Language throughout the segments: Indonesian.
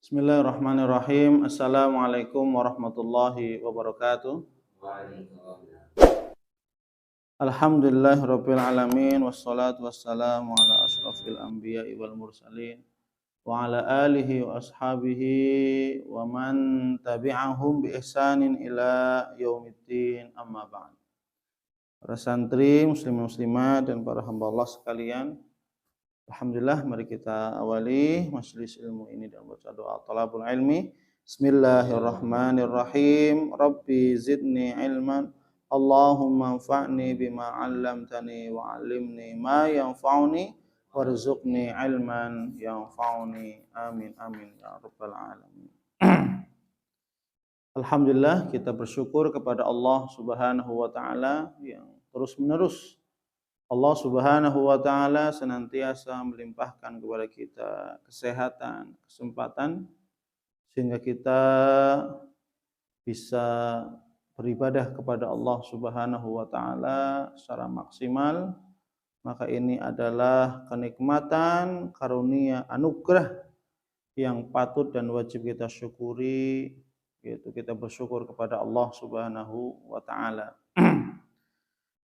Bismillahirrahmanirrahim. Assalamualaikum warahmatullahi wabarakatuh. Alhamdulillahirabbil alamin wassalatu wassalamu ala asyrafil anbiya'i wal mursalin wa ala alihi wa ashabihi wa man tabi'ahum bi ihsanin ila yaumiddin, amma ba'd. Para santri, muslimin muslimat dan para hamba Allah sekalian, alhamdulillah, mari kita awali majelis ilmu ini dengan baca doa talabul ilmi. Bismillahirrahmanirrahim. Rabbi zidni ilman, Allahumma anfa'ni bima 'allamtani wa 'allimni ma yanfa'uni warzuqni ilman yanfa'uni. Amin amin ya rabbal alamin. Alhamdulillah, kita bersyukur kepada Allah Subhanahu wa taala yang terus-menerus Allah Subhanahu wa taala senantiasa melimpahkan kepada kita kesehatan, kesempatan sehingga kita bisa beribadah kepada Allah Subhanahu wa taala secara maksimal. Maka ini adalah kenikmatan, karunia, anugerah yang patut dan wajib kita syukuri, yaitu kita bersyukur kepada Allah Subhanahu wa taala.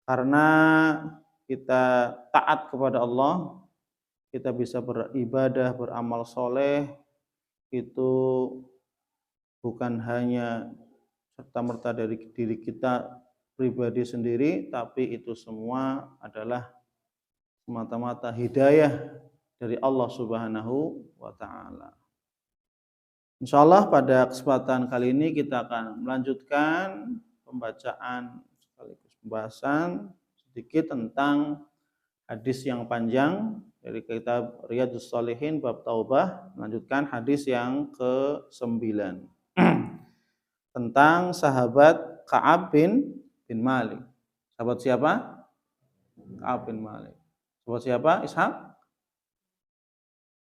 Karena kita taat kepada Allah, kita bisa beribadah, beramal soleh, itu bukan hanya serta-merta dari diri kita pribadi sendiri, tapi itu semua adalah semata-mata hidayah dari Allah Subhanahu wa taala. Insyaallah pada kesempatan kali ini kita akan melanjutkan pembacaan sekaligus pembahasan sedikit tentang hadis yang panjang dari kitab Riyadhus Shalihin bab taubah, melanjutkan hadis yang ke-9 tentang sahabat Ka'ab bin Malik. Sahabat siapa? Ka'ab bin Malik. Sahabat siapa? Ishaq?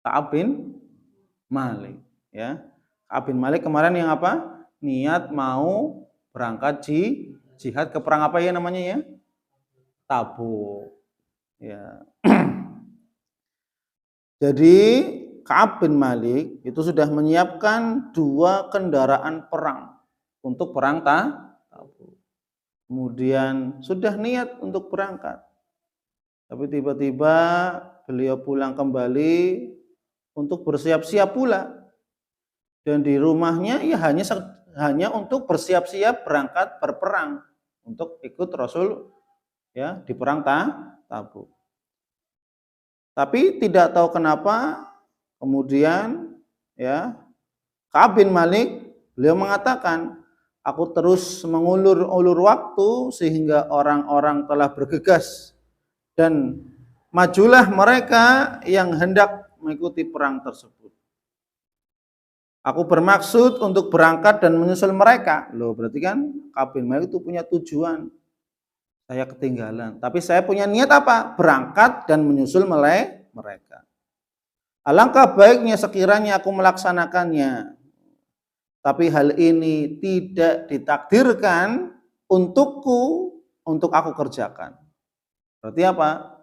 Ka'ab bin Malik, ya. Ka'ab bin Malik kemarin yang apa? Niat mau berangkat jihad ke perang apa ya namanya ya? Tabuk. Ya. Jadi Ka'ab bin Malik itu sudah menyiapkan 2 kendaraan perang untuk perang Tabuk. Kemudian sudah niat untuk berangkat. Tapi tiba-tiba beliau pulang kembali untuk bersiap-siap pula. Dan di rumahnya ya hanya untuk bersiap-siap berangkat berperang untuk ikut Rasul ya di perang Tabuk. Tapi tidak tahu kenapa kemudian ya Ka'ab bin Malik beliau mengatakan, aku terus mengulur-ulur waktu sehingga orang-orang telah bergegas dan majulah mereka yang hendak mengikuti perang tersebut. Aku bermaksud untuk berangkat dan menyusul mereka. Loh, berarti kan Ka'ab bin Malik itu punya tujuan. Saya ketinggalan, tapi saya punya niat apa? Berangkat dan menyusul mereka. Alangkah baiknya sekiranya aku melaksanakannya. Tapi hal ini tidak ditakdirkan untukku, untuk aku kerjakan. Berarti apa?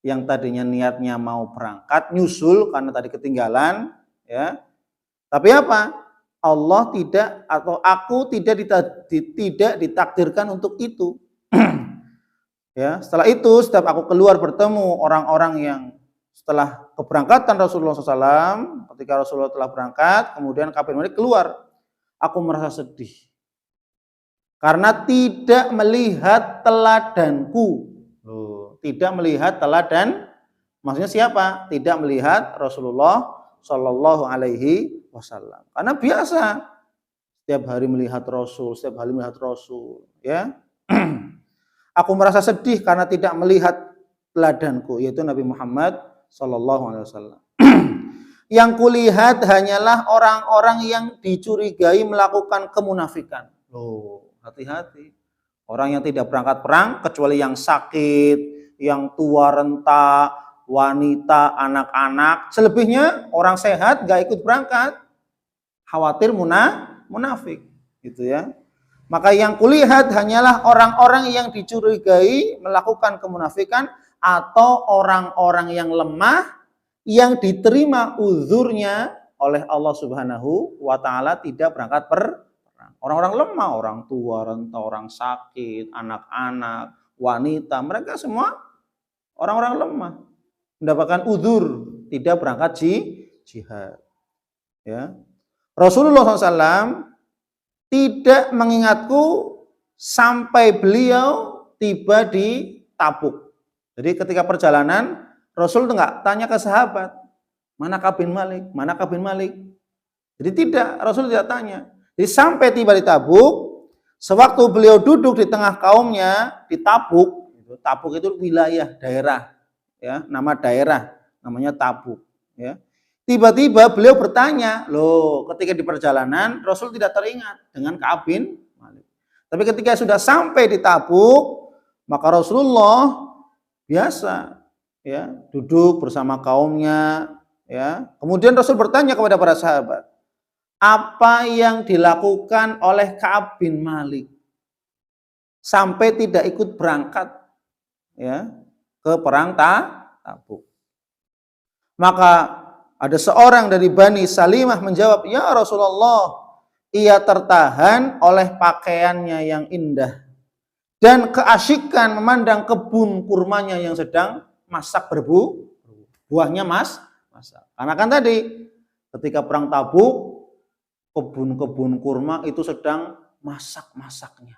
Yang tadinya niatnya mau berangkat, nyusul karena tadi ketinggalan, ya. Tapi apa? Allah tidak atau aku tidak ditakdirkan untuk itu. Ya, setelah itu setiap aku keluar bertemu orang-orang yang setelah keberangkatan Rasulullah SAW, ketika Rasulullah telah berangkat, kemudian Ka'ab bin Malik keluar, aku merasa sedih karena tidak melihat teladanku. Loh, tidak melihat teladan, maksudnya siapa? Tidak melihat Rasulullah Shallallahu Alaihi Wasallam. Karena biasa setiap hari melihat Rasul, ya. Aku merasa sedih karena tidak melihat teladanku, yaitu Nabi Muhammad Sallallahu Alaihi Wasallam. Yang kulihat hanyalah orang-orang yang dicurigai melakukan kemunafikan. Loh, hati-hati. Orang yang tidak berangkat perang, kecuali yang sakit, yang tua renta, wanita, anak-anak. Selebihnya orang sehat gak ikut berangkat. Khawatir munafik, gitu ya. Maka yang kulihat hanyalah orang-orang yang dicurigai melakukan kemunafikan atau orang-orang yang lemah yang diterima uzurnya oleh Allah Subhanahu wa taala tidak berangkat perang. Orang-orang lemah, orang tua, renta, orang sakit, anak-anak, wanita, mereka semua orang-orang lemah mendapatkan udzur tidak berangkat jihad. Ya. Rasulullah SAW tidak mengingatku sampai beliau tiba di Tabuk. Jadi ketika perjalanan Rasul itu enggak tanya ke sahabat, mana Ka'ab bin Malik, mana Ka'ab bin Malik. Jadi tidak, Rasul tidak tanya. Jadi sampai tiba di Tabuk, sewaktu beliau duduk di tengah kaumnya di Tabuk, Tabuk itu wilayah daerah, ya, nama daerah namanya Tabuk. Ya. Tiba-tiba beliau bertanya, loh, ketika di perjalanan Rasul tidak teringat dengan Ka'ab bin Malik. Tapi ketika sudah sampai di Tabuk, maka Rasulullah biasa, ya, duduk bersama kaumnya, ya. Kemudian Rasul bertanya kepada para sahabat, apa yang dilakukan oleh Ka'ab bin Malik sampai tidak ikut berangkat, ya, ke perang Tabuk. Maka ada seorang dari Bani Salimah menjawab, ya Rasulullah, ia tertahan oleh pakaiannya yang indah dan keasyikan memandang kebun kurmanya yang sedang masak buahnya masak. Karena kan tadi ketika perang Tabuk, kebun-kebun kurma itu sedang masak-masaknya.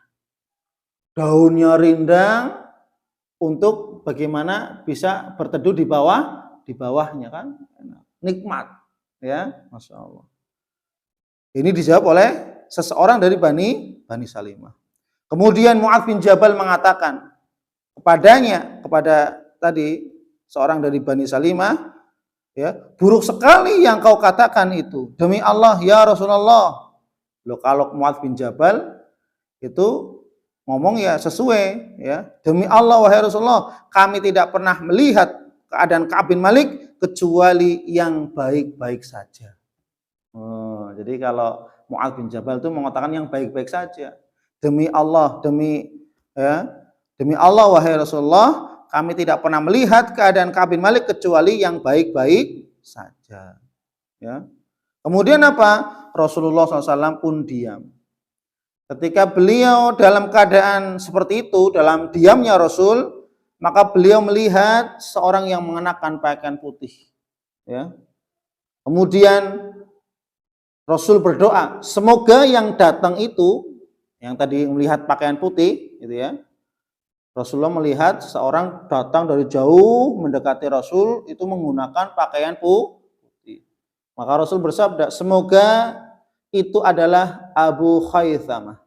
Daunnya rindang untuk bagaimana bisa berteduh di bawahnya kan. Nikmat, ya, Masya Allah. Ini dijawab oleh seseorang dari Bani Salimah. Kemudian Mu'adz bin Jabal mengatakan kepada tadi seorang dari Bani Salimah, ya, buruk sekali yang kau katakan itu. Demi Allah ya Rasulullah. Loh, kalau Mu'adz bin Jabal itu ngomong ya sesuai, ya. Demi Allah wahai Rasulullah, kami tidak pernah melihat keadaan Ka'ab bin Malik kecuali yang baik-baik saja. Jadi kalau Mu'adz bin Jabal itu mengatakan yang baik-baik saja. Demi Allah, demi Allah wahai Rasulullah, kami tidak pernah melihat keadaan Ka'ab bin Malik kecuali yang baik-baik saja. Ya. Kemudian apa? Rasulullah SAW pun diam. Ketika beliau dalam keadaan seperti itu, dalam diamnya Rasul, maka beliau melihat seorang yang mengenakan pakaian putih. Ya. Kemudian Rasul berdoa, semoga yang datang itu, yang tadi melihat pakaian putih, gitu ya. Rasulullah melihat seorang datang dari jauh mendekati Rasul itu menggunakan pakaian putih. Maka Rasul bersabda, semoga itu adalah Abu Khaythamah.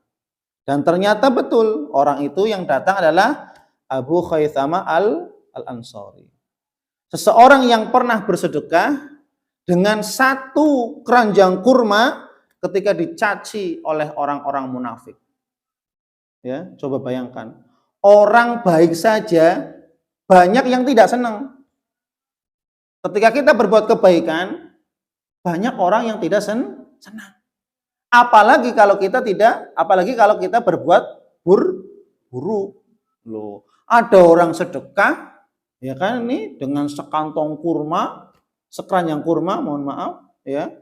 Dan ternyata betul orang itu yang datang adalah Abu Khaythamah al-Ansari. Seseorang yang pernah bersedekah dengan satu keranjang kurma ketika dicaci oleh orang-orang munafik. Ya, coba bayangkan. Orang baik saja banyak yang tidak senang. Ketika kita berbuat kebaikan, banyak orang yang tidak senang. Apalagi kalau kita berbuat buruk. Loh, ada orang sedekah, ya kan, ini dengan sekantong kurma, sekeranjang kurma, mohon maaf, ya.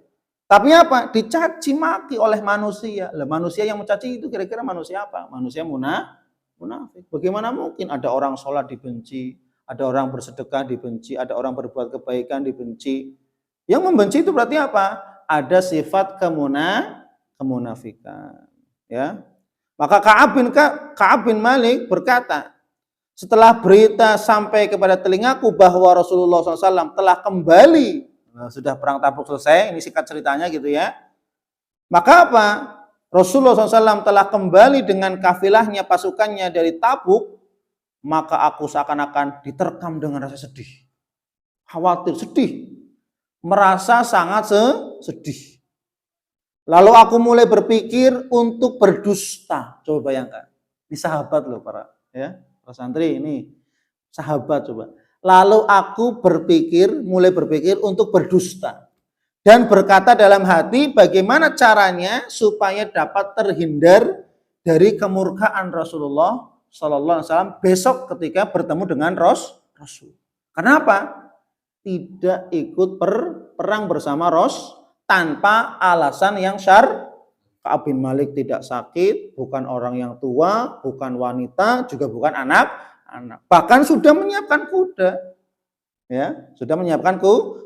Tapi apa? Dicaci maki oleh manusia. Lah, manusia yang mencaci itu kira-kira manusia apa? Manusia munafik. Bagaimana mungkin ada orang sholat dibenci, ada orang bersedekah dibenci, ada orang berbuat kebaikan dibenci. Yang membenci itu berarti apa? Ada sifat kemunafikan. Ya. Maka Ka'ab bin Malik berkata, setelah berita sampai kepada telingaku bahwa Rasulullah SAW telah kembali, sudah perang Tabuk selesai, ini singkat ceritanya gitu ya. Maka apa? Rasulullah SAW telah kembali dengan kafilahnya, pasukannya dari Tabuk, maka aku seakan-akan diterkam dengan rasa sedih. Khawatir, sedih. Merasa sangat sedih. Lalu aku mulai berpikir untuk berdusta. Coba bayangkan. Ini sahabat loh para santri ini. Sahabat coba. Lalu aku mulai berpikir untuk berdusta. Dan berkata dalam hati bagaimana caranya supaya dapat terhindar dari kemurkaan Rasulullah Sallallahu Alaihi Wasallam besok ketika bertemu dengan Rasul. Kenapa? Tidak ikut perang bersama tanpa alasan yang syar. Ka'ab bin Malik tidak sakit, bukan orang yang tua, bukan wanita, juga bukan anak-anak. Bahkan sudah menyiapkan kuda. Ya, sudah menyiapkan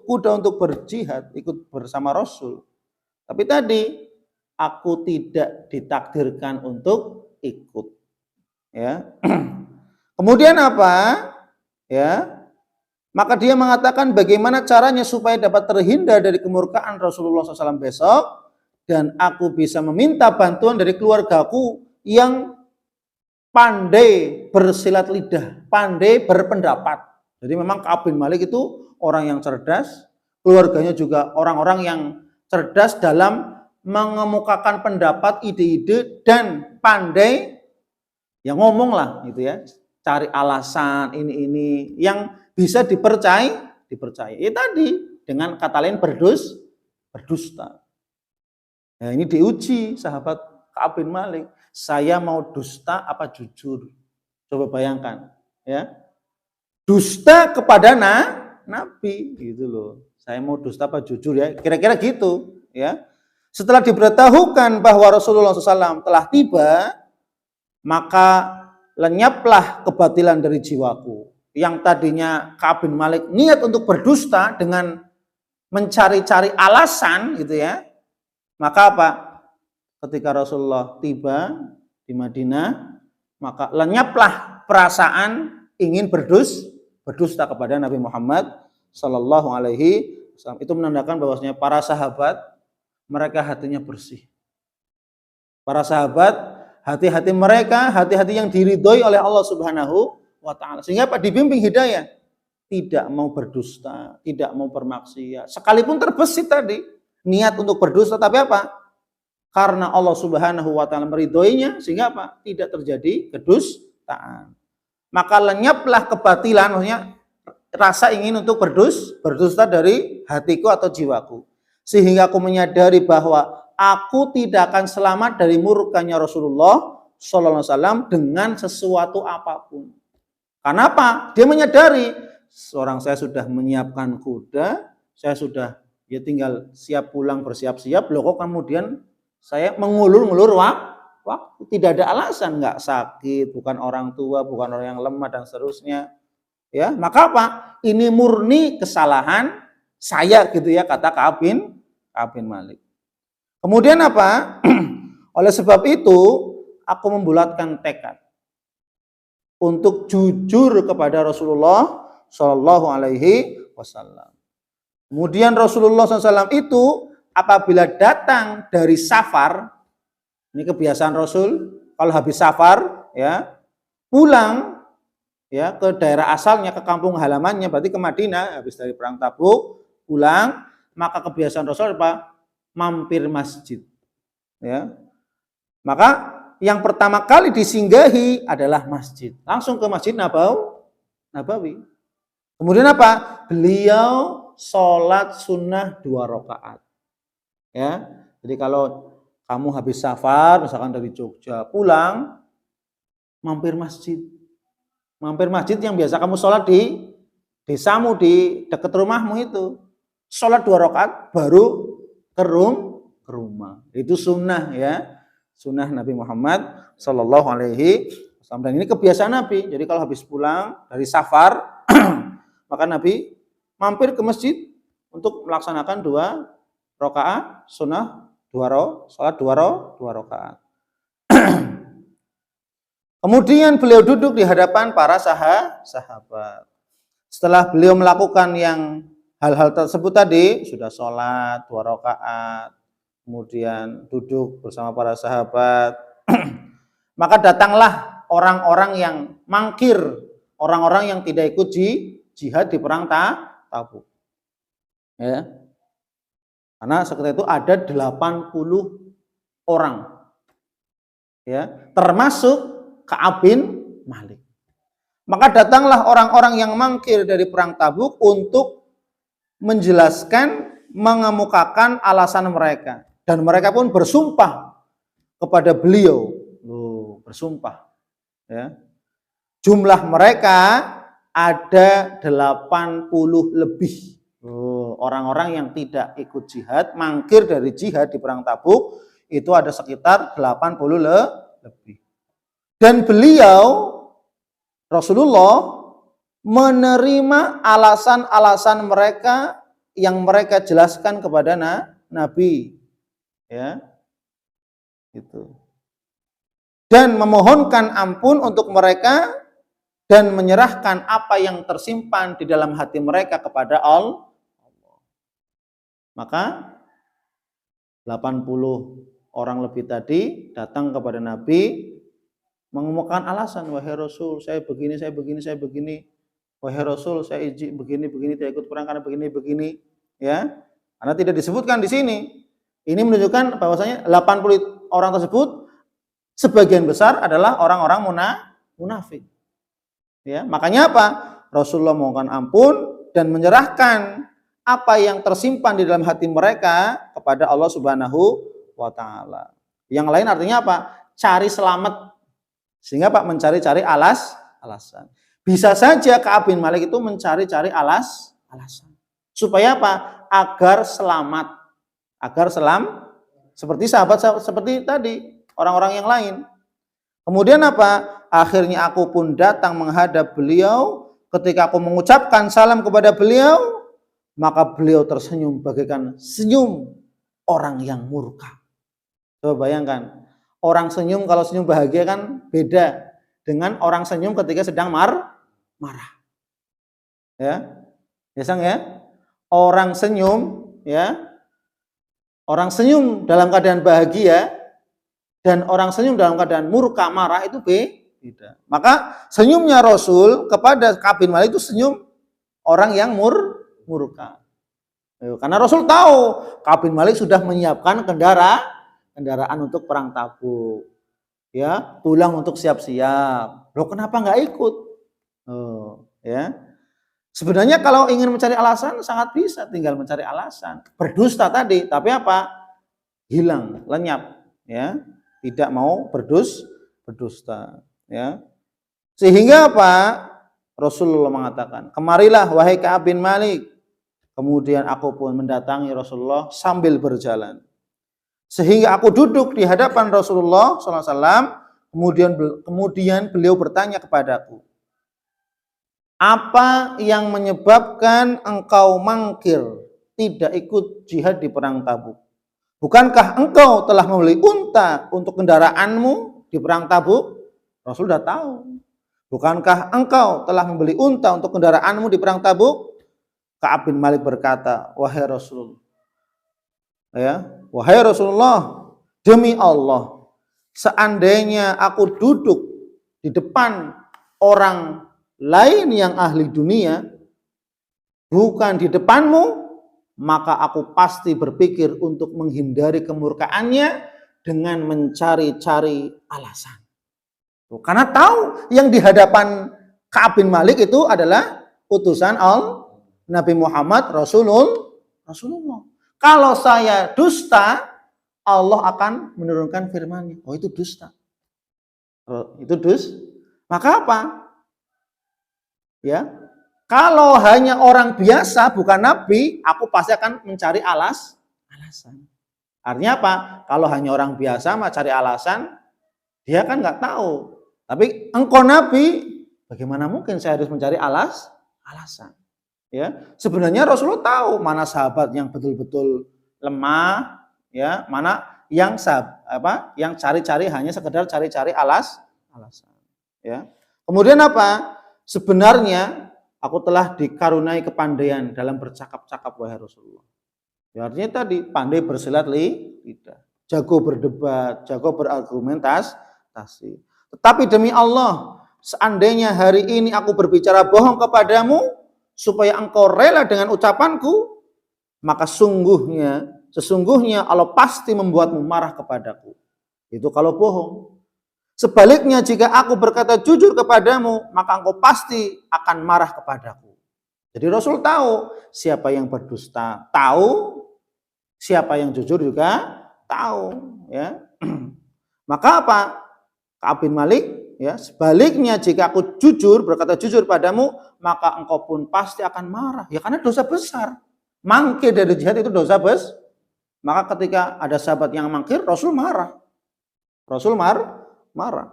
kuda untuk berjihad, ikut bersama Rasul. Tapi tadi aku tidak ditakdirkan untuk ikut. Ya. Kemudian apa? Ya. Maka dia mengatakan bagaimana caranya supaya dapat terhindar dari kemurkaan Rasulullah SAW besok, dan aku bisa meminta bantuan dari keluargaku yang pandai bersilat lidah, pandai berpendapat. Jadi memang Ka'ab bin Malik itu orang yang cerdas, keluarganya juga orang-orang yang cerdas dalam mengemukakan pendapat, ide-ide, dan pandai ya ngomong lah gitu ya, cari alasan ini yang bisa dipercaya. Ya tadi dengan kata lain berdusta. Nah, ini diuji sahabat Ka'ab bin Malik. Saya mau dusta apa jujur? Coba bayangkan, ya. Dusta kepada Nabi gitu loh. Saya mau dusta apa jujur ya? Kira-kira gitu, ya. Setelah diberitahukan bahwa Rasulullah SAW telah tiba, maka lenyaplah kebatilan dari jiwaku. Yang tadinya Ka'ab bin Malik niat untuk berdusta dengan mencari-cari alasan gitu ya. Maka apa? Ketika Rasulullah tiba di Madinah, maka lenyaplah perasaan ingin berdusta kepada Nabi Muhammad Sallallahu Alaihi Wasallam. Itu menandakan bahwasanya para sahabat mereka hatinya bersih. Para sahabat hati-hati mereka hati-hati yang diridhoi oleh Allah Subhanahu wa Ta'ala. Sehingga apa? Dibimbing hidayah, tidak mau berdusta, tidak mau bermaksiat. Sekalipun terbesit tadi niat untuk berdusta, tapi apa? Karena Allah Subhanahu wa Ta'ala meridhoinya, sehingga apa? Tidak terjadi kedustaan. Maka lenyaplah kebatilan, maksudnya rasa ingin untuk berdusta dari hatiku atau jiwaku, sehingga aku menyadari bahwa aku tidak akan selamat dari murkanya Rasulullah Sallallahu Alaihi Wasallam dengan sesuatu apapun. Karena apa? Dia menyadari saya sudah menyiapkan kuda, saya sudah ya tinggal siap pulang, bersiap-siap, loh kok kemudian saya mengulur-ngulur waktu, tidak ada alasan, nggak sakit, bukan orang tua, bukan orang yang lemah dan seterusnya. Ya, maka apa? Ini murni kesalahan saya gitu ya, kata Ka'ab bin Malik. Kemudian apa? Oleh sebab itu, aku membulatkan tekad untuk jujur kepada Rasulullah Shallallahu Alaihi Wasallam. Kemudian Rasulullah SAW itu apabila datang dari safar, ini kebiasaan Rasul, kalau habis safar, ya pulang ya ke daerah asalnya, ke kampung halamannya, berarti ke Madinah, habis dari perang Tabuk, pulang, maka kebiasaan Rasul apa? Mampir masjid. Ya, maka yang pertama kali disinggahi adalah masjid. Langsung ke Masjid Nabawi. Kemudian apa? Beliau sholat sunnah 2 rakaat. Ya, jadi kalau kamu habis safar, misalkan dari Jogja pulang, mampir masjid yang biasa kamu sholat di desamu, di dekat rumahmu itu, sholat 2 rakaat baru ke rumah. Itu sunnah ya, sunnah Nabi Muhammad Sallallahu Alaihi Wasallam. Dan ini kebiasaan Nabi. Jadi kalau habis pulang dari safar, maka Nabi mampir ke masjid untuk melaksanakan 2 rakaat sunnah, sholat 2 rakaat. Kemudian beliau duduk di hadapan para sahabat. Setelah beliau melakukan yang hal-hal tersebut tadi, sudah sholat 2 rakaat, kemudian duduk bersama para sahabat, maka datanglah orang-orang yang mangkir, orang-orang yang tidak ikut jihad di perang Tabuk. Ya. Karena seketika itu ada 80 orang. Ya, termasuk Ka'ab bin Malik. Maka datanglah orang-orang yang mangkir dari perang Tabuk untuk menjelaskan, mengemukakan alasan mereka, dan mereka pun bersumpah kepada beliau. Bersumpah. Ya. Jumlah mereka ada 80 lebih. orang-orang yang tidak ikut jihad, mangkir dari jihad di perang Tabuk, itu ada sekitar 80 lebih. Dan beliau Rasulullah menerima alasan-alasan mereka yang mereka jelaskan kepada Nabi, ya, itu. Dan memohonkan ampun untuk mereka dan menyerahkan apa yang tersimpan di dalam hati mereka kepada Allah. Maka 80 orang lebih tadi datang kepada Nabi mengemukakan alasan, wahai Rasul, saya begini, saya begini, saya begini. Wahai Rasul, saya izin begini, tidak ikut perang karena begini, ya. Karena tidak disebutkan di sini. Ini menunjukkan bahwasanya 80 orang tersebut sebagian besar adalah orang-orang munafik. Ya, makanya apa? Rasulullah mohon ampun dan menyerahkan apa yang tersimpan di dalam hati mereka kepada Allah Subhanahu wa taala. Yang lain artinya apa? Cari selamat. Sehingga Pak mencari-cari alasan. Bisa saja Ka'ab bin Malik itu mencari-cari alasan. Supaya apa? Agar selamat. Seperti sahabat seperti tadi, orang-orang yang lain. Kemudian apa? Akhirnya aku pun datang menghadap beliau. Ketika aku mengucapkan salam kepada beliau, maka beliau tersenyum bagaikan senyum orang yang murka. Coba bayangkan, orang senyum kalau senyum bahagia kan beda dengan orang senyum ketika sedang marah. Ya. Ya, Sang ya? Orang senyum, ya. Orang senyum dalam keadaan bahagia dan orang senyum dalam keadaan murka, marah itu beda. Maka senyumnya Rasul kepada Ka'ab bin Malik itu senyum orang yang murka. Karena Rasul tahu Ka'ab bin Malik sudah menyiapkan kendaraan untuk perang Tabuk. Ya, pulang untuk siap-siap. Loh, kenapa nggak ikut? Ya. Sebenarnya kalau ingin mencari alasan sangat bisa, tinggal mencari alasan. Berdusta tadi, tapi apa? Hilang, lenyap, ya. Tidak mau berdusta, ya. Sehingga apa? Rasulullah mengatakan, "Kemarilah wahai Ka'ab bin Malik." Kemudian aku pun mendatangi Rasulullah sambil berjalan. Sehingga aku duduk di hadapan Rasulullah SAW. Kemudian beliau bertanya kepadaku, apa yang menyebabkan engkau mangkir tidak ikut jihad di perang Tabuk? Bukankah engkau telah membeli unta untuk kendaraanmu di perang Tabuk? Rasul sudah tahu. Bukankah engkau telah membeli unta untuk kendaraanmu di perang Tabuk? Ka'ab bin Malik berkata, wahai Rasul, ya, wahai Rasulullah, demi Allah, seandainya aku duduk di depan orang lain yang ahli dunia, bukan di depanmu, maka aku pasti berpikir untuk menghindari kemurkaannya dengan mencari-cari alasan. Karena tahu yang di hadapan Ka'ab bin Malik itu adalah utusan Nabi Muhammad Rasulullah. Kalau saya dusta, Allah akan menurunkan firman-Nya. Oh, itu dusta. Itu Maka apa? Ya. Kalau hanya orang biasa, bukan nabi, aku pasti akan mencari alasan. Artinya apa? Kalau hanya orang biasa mau cari alasan, dia kan nggak tahu. Tapi engkau nabi, bagaimana mungkin saya harus mencari alasan? Ya, sebenarnya Rasulullah tahu mana sahabat yang betul-betul lemah, ya, mana yang yang cari-cari hanya sekedar cari-cari alasan. Ya. Kemudian apa? Sebenarnya aku telah dikaruniai kepandaian dalam bercakap-cakap wahai Rasulullah. Ya, artinya tadi pandai bersilat lidah, jago berdebat, jago berargumentasi. Tetapi demi Allah, seandainya hari ini aku berbicara bohong kepadamu supaya engkau rela dengan ucapanku, maka sesungguhnya Allah pasti membuatmu marah kepadaku. Itu kalau bohong. Sebaliknya jika aku berkata jujur kepadamu, maka engkau pasti akan marah kepadaku. Jadi Rasul tahu siapa yang berdusta, tahu siapa yang jujur juga tahu, ya. Maka apa? Ka'ab bin Malik, ya, sebaliknya jika aku berkata jujur padamu, maka engkau pun pasti akan marah. Ya, karena dosa besar. mangkir dari jihad itu dosa besar. Maka ketika ada sahabat yang mangkir, Rasul marah. Rasul marah.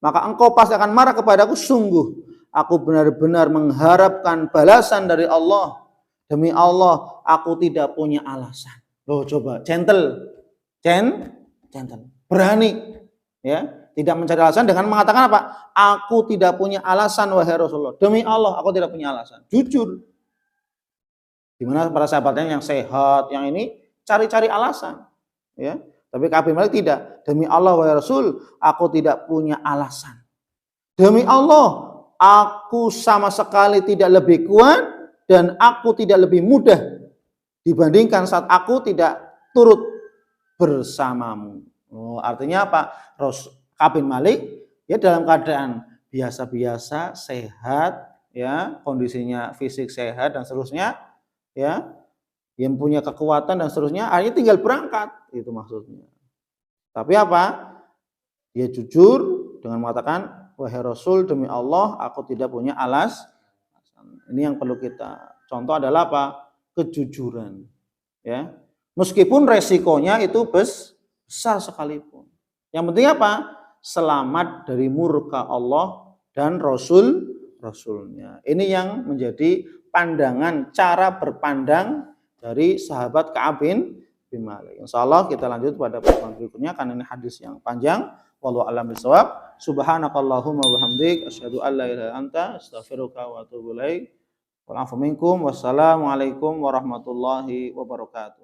Maka engkau pasti akan marah kepadaku, sungguh aku benar-benar mengharapkan balasan dari Allah. Demi Allah, aku tidak punya alasan. Loh, coba, gentle. Berani, ya, tidak mencari alasan dengan mengatakan apa? Aku tidak punya alasan, wahai Rasulullah. Demi Allah, aku tidak punya alasan. Jujur. Dimana para sahabatnya yang sehat, yang ini cari-cari alasan, ya. Tapi Ka'ab bin Malik tidak. Demi Allah, wahai Rasul, aku tidak punya alasan. Demi Allah, aku sama sekali tidak lebih kuat dan aku tidak lebih mudah dibandingkan saat aku tidak turut bersamamu. Oh, artinya apa? Ka'ab bin Malik ya dalam keadaan biasa-biasa, sehat, ya, kondisinya fisik sehat dan seterusnya, ya, yang punya kekuatan dan seterusnya, akhirnya tinggal berangkat, itu maksudnya. Tapi apa? Dia jujur dengan mengatakan, wahai Rasul, demi Allah, aku tidak punya alasan. Ini yang perlu kita contoh adalah apa? Kejujuran. Ya, meskipun resikonya itu besar sekalipun. Yang penting apa? Selamat dari murka Allah dan Rasulnya. Ini yang menjadi pandangan, cara berpandang dari sahabat Ka'ab bin Malik. Insyaallah kita lanjut pada pertemuan berikutnya karena ini hadis yang panjang. Wallahu a'lam bishawab. Subhanakallahumma wa bihamdik asyhadu an la ilaha illa anta astaghfiruka wa atubu ilaik. Wal afu minkum. Wassalamualaikum warahmatullahi wabarakatuh.